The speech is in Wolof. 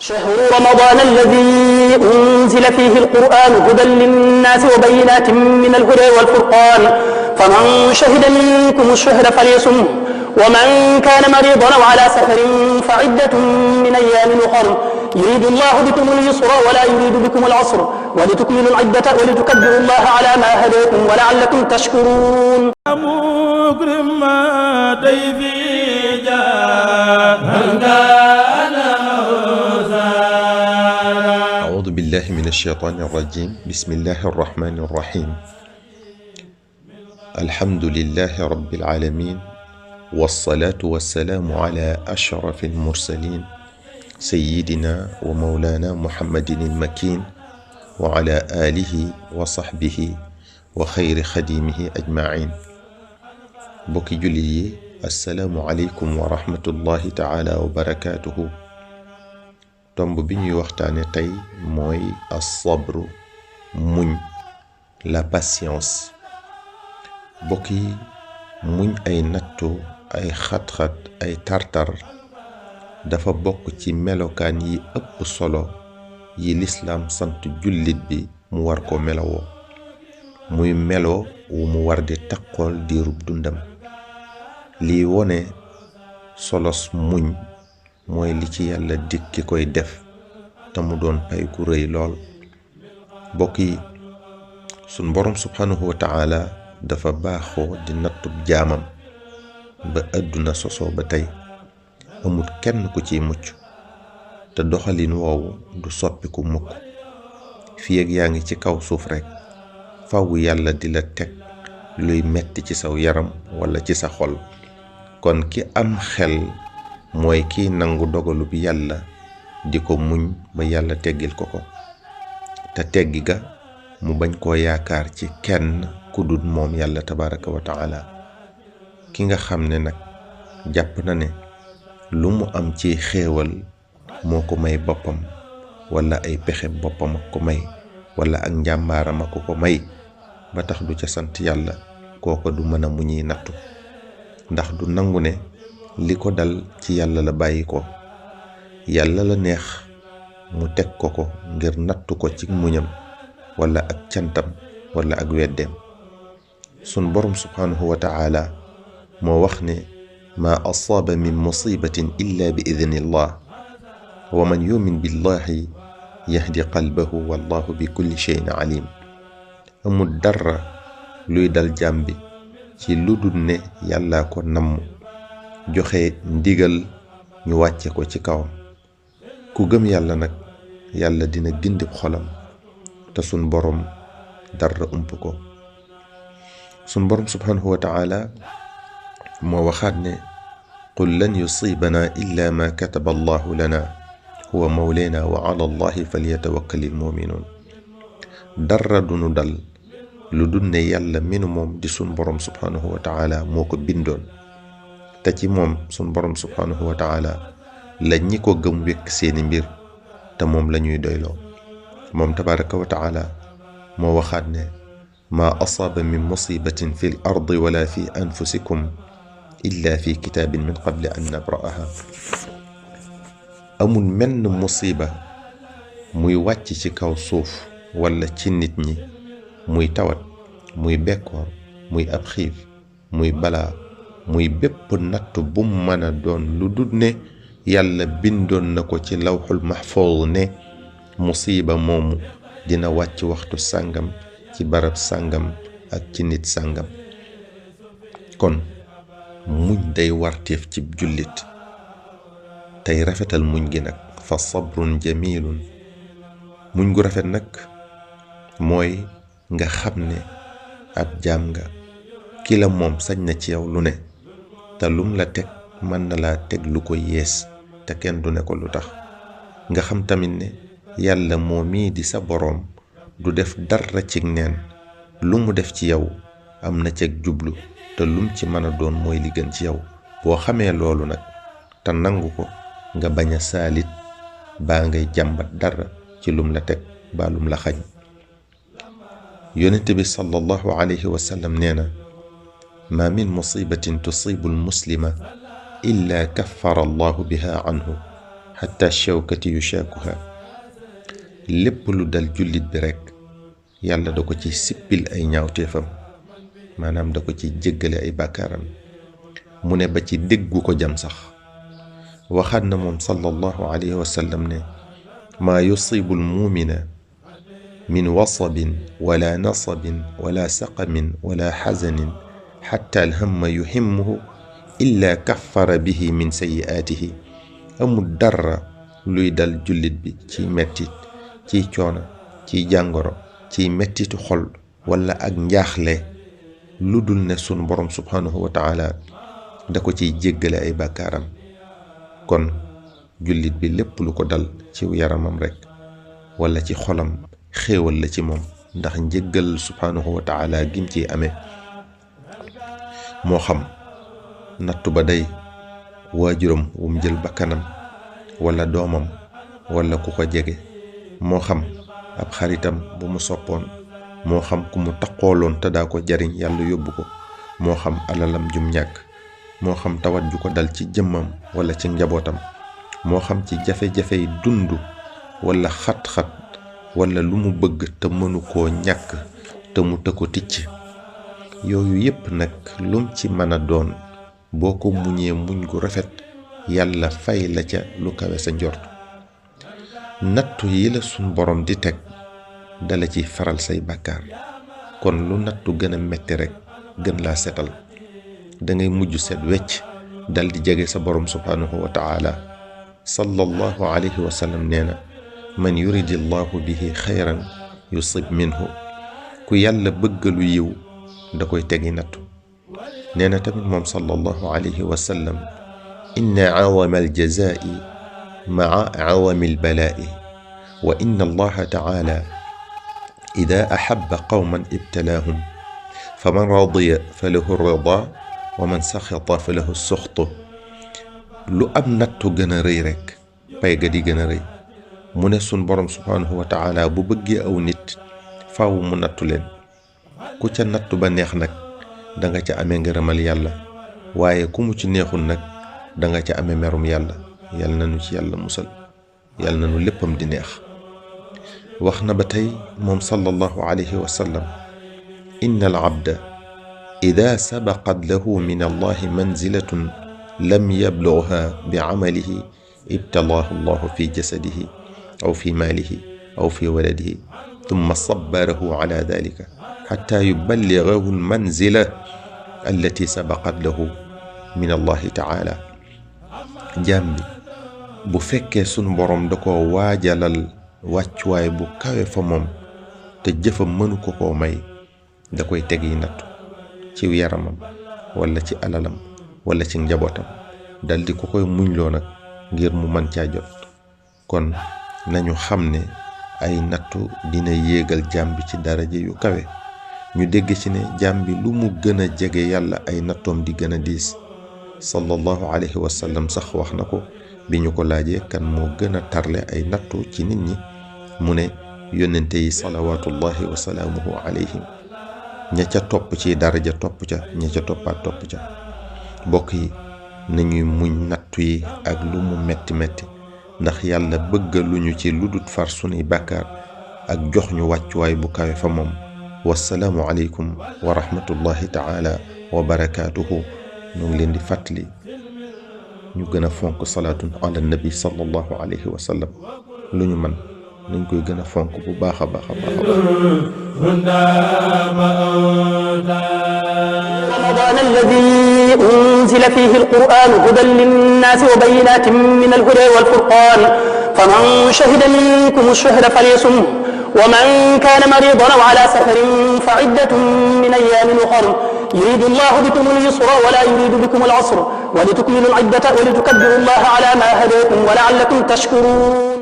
شهر رمضان الذي أنزل فيه القرآن هدى للناس وبينات من الهدى والفرقان فمن شهد منكم الشهر فليصمه ومن كان مريضا أو على سفر فعدة من أيام أخر يريد الله بكم اليسر ولا يريد بكم العسر ولتكملوا العدة ولتكبروا الله على ما هداكم ولعلكم تشكرون. أعوذ بالله من الشيطان الرجيم. بسم الله الرحمن الرحيم. الحمد لله رب العالمين والصلاة والسلام على أشرف المرسلين سيدنا ومولانا محمد المكين وعلى آله وصحبه وخير خديمه أجمعين. bokki jullit yi assalaamu aleykum wa rahmatullahi taala wa barakaatuhu. tomb bi ñuy waxtaane tey mooy as-sabru, muñ, la patience. bokk yi, muñ ay nattu, ay xat-xat, ay tartar dafa bokk ci melokaan yi ëpp solo yi lislaam sant jullit bi mu war ko melowoo, muy melo wu mu war di taqool diirub dundam. lii wone solos muñ mooy li ci yàlla dig ki koy def te mu doon pay ku rëy lool. bokk yi, sun borom subhanahu wa taala dafa baaxoo di nattub jaamam ba àdduna sosoo ba tey amul kenn ku ciy mucc te doxalin woowu du soppiku mukk. fii ak yaa ngi ci kaw suuf rekk faw yàlla di la teg luy metti ci saw yaram walla ci sa xol. kon ki am xel mooy kiy nangu dogalu bi yàlla di ko muñ ba yàlla teggil ko ko, te teggi ga mu bañ koo yaakaar ci kenn ku dul moom yàlla tabaraka wa taala. ki nga xam ne nag jàpp na ne lu mu am ci xéewal moo ko may boppam, walla ay pexe boppam ak ko may, walla ak njàmbaaram ak ko may ba tax du ca sant yàlla, kooko du mën a muñi nattu, ndax du nangu ne li ko dal ci yàlla la bàyyi ko. yàlla la neex mu teg ko ko ngir nattu ko ci muñam walla ak cantam walla ak weddeem. sun borom subhanahu wa taala moo wax ne ma asaaba min musibatin illa bi idnillah wa man yumin billahi yahdi qalbahu wallahu bi kulli shay'in alim. amul dara luy dal jaam bi ci lu dul ne yàlla ko namm joxe ndigal ñu wàcce ko ci kawam. ku gëm yàlla nag yàlla dina gindi xolam te sun borom dara ump ko. sun borom subhanahu wa taala moo waxaat ne qul lan yusibana illa ma kataba allahu lana huwa mawlana wa ala allahi falyatawakkalil mu'minun. dara dunu dal lu dul ne yàlla minu moom di sun borom subhanahu wa taala moo ko bindoon, te ci moom sun borom subhanahu wa taala la ñi ko gëm wekk seeni mbir te moom la ñuy doyloo. moom tabaraka wa taala moo waxaat ne ma asaaba min musibatin fi l ardi wala fi anfusikum illa fi kitaabin min qabli an nabra'aha. amul menn musiba muy wàcc ci kaw suuf wala ci nit ñi, muy tawat, muy bekkoor, muy ab xiif, muy balaa, muy bépp natt bu mën a doon lu dul ne yàlla bindoon na ko ci lawxul mahfuuz ne musiba moomu dina wàcc waxtu sàngam ci barab sàngam ak ci nit sàngam. kon muñ day warteef ci jullit, tey rafetal muñ gi nag fa sabrun jamilun. muñ gu rafet nag mooy nga xam ne ab jaam nga, ki la moom sañ na ci yow lu ne, te lum la teg mën na laa teg lu ko yees te kenn du ne ko lu tax. nga xam tamit ne yàlla moo mii di sa boroom du def dara ci neen, lu mu def ci yow am na ceeg jublu te lum ci mën a doon mooy li gën ci yow. boo xamee loolu nag te nangu ko, nga bañ a saalit baa ngay jàmbat dara ci lum la teg baa lum la xañ. yonent bi sallallahu alayhi wa sallam nee na ma min musibatin tusibu almuslima illa kaffara allahu biha anhu xatta shawkati yushaakuha lépp lu dal jullit bi rekk yàlla da ko ci sippil ay ñaawteefam maanaam da ko ci jéggale ay bàkkaaram mu ne ba ci déggu ko jam sax waxaat na moom sallallahu alayhi wa sallam ne maa yusibu almuumina min wasabin wala nasabin wala saqamin wala xazanin xatta alhamma yuhimmuhu illa kaffara bihi min sayi'aatihi amul dara luy dal jullit bi ci mettit ciy coono ciy jàngoro ciy mettitu xol wala ak njaaxle lu dul ne sun borom subhanahu wa taala da ko ciy jéggale ay bàkkaaram kon jullit bi lépp lu ko dal ci yaramam rekk wala ci xolam xéewal la ci moom ndax njéggal subhanahu wa taala gim ciy amee moo xam nattu ba day waajuram wum jël bakkanam wala doomam wala ku ko jege moo xam ab xaritam bu mu soppoon moo xam ku mu taqooloon te daa ko jariñ yàlla yóbbu ko moo xam alalam jum ñàkk moo xam tawat ju ko dal ci jëmmam wala ci njabootam moo xam ci jafe-jafey dund wala xat-xat wala lu mu bëgg te mënu koo ñàkk te mu të ko ticc yooyu yépp nag lum ci mën a doon boo ko muñee muñ gu rafet yàlla fay la ca lu kawe sa njort nattu yi la sun borom di teg dala ci faral say bàkkaar kon lu nattu gën a metti rekk gën laa setal dangay mujj set wecc dal di jege sa borom subhanahu wa taala sallallahu alayhi wa sallam nee na man yuridi llahu bihi xayran yusib minhu ku yàlla bëggalu yiw da koy tegi nattu nee na tamit moom sallallahu alayhi wa sallam inna awama aljazaa'i maa awami albalaa'i wa inna allaha taala ida ahabba qawman ibtalaahum faman radiya falahu rida wa man saxita falahu suxtu lu am nattu gën a rëy rekk pay ga di gën a rëy mu ne sun borom subhanahu wa taala bu bëggee aw nit faaw mu nattu leen ku ca nattu ba neex nag danga ca amee ngërëmal yàlla waaye ku mu ci neexul nag danga ca amee merum yàlla yàlla nanu ci yàlla musal yàlla nanu léppam di neex wax na ba tey moom sallallahu alayhi wa sallam inna al abda ida sabaqat lahu min allahi manzilatun lam yablugha bi amalihi ibtalaahu allahu fi jasadihi aw fi maalihi aw fi waladihi thumma sabbarahu ala dhalika xataa yuballighahu almanzila allati sabaqat lahu min allahi taala jaam bi bu fekkee sunu boroom da koo waajalal wàccuwaay bu kawe fa moom te jëfam mënu ko koo may da koy teg yi nattu ci yaramam wala ci alalam wala ci njabootam dal di ko koy muñloo nag ngir mu mën caa jot kon nañu xam ne ay nattu dina yéegal jaam bi ci daraja yu kawe ñu dégg ci ne jaam bi lu mu gën a jege yàlla ay nattoom di gën a diis sallallahu alayhi wa sallam sax wax na ko bi ñu ko laajee kan moo gën a tarle ay nattu ci nit ñi mu ne yónnente yi salawaatullahi wa salaamuhu alayhim ña ca topp ci daraja topp ca ña ca toppaat topp ca mbokk yi nañuy muñ nattu yi ak lu mu metti metti ndax yàlla bëggaluñu ci lu dut far sunuy bàkkaar ak jox ñu wàccuwaay bu kawe fa moom wassalaamu aleykum wa rahmatullahi taala wa barakaatuhu ñu ngi leen di fàttali ñu gën a fonk salaatun ala nabi sallallahu alayhi wa sallam lu ñu mën nañ koy gën a fonk bu baax a baax a baax رمضان الذي أنزل فيه القرآن هدى للناس وبينات من الهدى والفرقان فمن شهد منكم الشهر فليصم ومن كان مريضا أو على سفر فعدة من أيام أخر يريد الله بكم اليسر ولا يريد بكم العسر ولتكملوا العدة ولتكبروا الله على ما هداكم ولعلكم تشكرون